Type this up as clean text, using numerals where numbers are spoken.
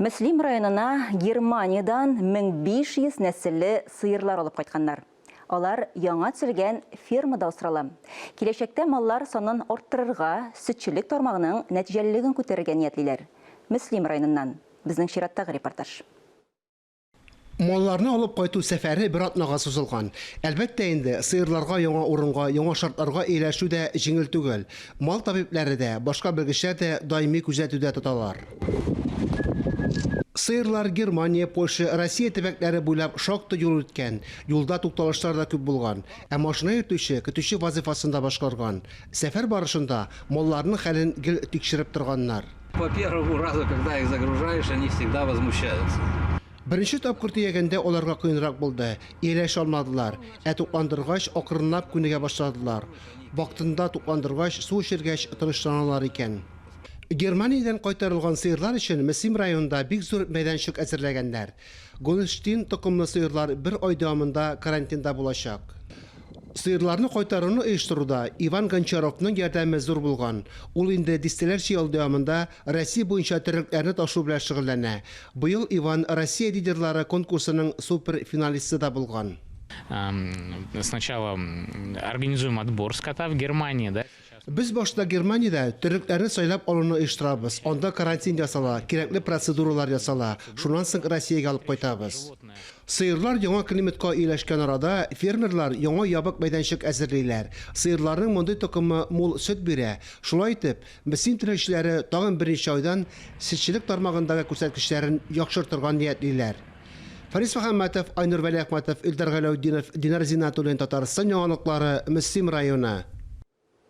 Мөслим районына Германиядан 1500 нәселле сыйырлар алып кайтканнар. Алар яңа төзелгән фермада усрала. Киләчәктә маллар санын арттырырга, сөтчелек тармагының нәтиҗәлелеген күтәрергә ниятлиләр. Мөслим районыннан безнең чираттагы репортаж. Малларны алып кайту сәфәре бер атнага сузылган. Әлбәттә инде сыерларга яңа урынга, яңа шартларга ияләшү дә җиңел түгел. Мал табиблары да, башка белгечләр дә даими күзәтүдә тоталар. Сыерлар Германия, Польша, Россия төбәкләре буйлап шактый юл үткән. Юлда тукталышлар да күп булган. Ә машина йөртүче, көтүче вазифасында башкарган. Сәфәр барышында малларның хәлен гел тикшереп торганнар. По первому разу, когда их загружаешь, они всегда возмущаются. Беренче тапкыр төягәндә аларга кыенрак булды. Ияләшә алмадылар. Ә тукландыргач акрынлап күнегә башладылар. Вакытында тукландыргач, су эчергәч тынычланалар икән. Германиядән кайтарылган сыерлар өчен Мөслим районында бик зур мәйданчык әзерләгәннәр. Голштин токымлы сыерлар бер ай дәвамында карантинда булачак. Сыерларны кайтаруны оештыруда Иван Гончаровның ярдәме зур булган. Ул инде дистәләрчә ел дәвамында Россия буенча терлекләрне ташу белән шөгыльләнә. Быел Иван Россия лидерлары конкурсының суперфиналисты да булган. Сначала организуем отбор скота в Германии, да? Без башта Германиядә төрекләрне сайлап алуны оештырабыз. Анда карантин ясала, кирәкле процедуралар ясала. Шуннан соң Россиягә алып кайтабыз. Сыерлар яңа климатка ияләшкән арада фермерлар яңа ябык мәйданчык әзерлиләр. Сыерларның мондый токымы мул сөт бирә. Шулай итеп, Мөслим төрешчеләре тагын беренче айдан сөтчелек тармагындагы күрсәткечләрен яхшыртырга ниятлиләр. Фарис Мөхәммәтов, Айнур Вәли Әхмәтов, Илдар Галәүдинов, Динар Зинатуллин, Татарстан яңалыклары, Мөслим районы.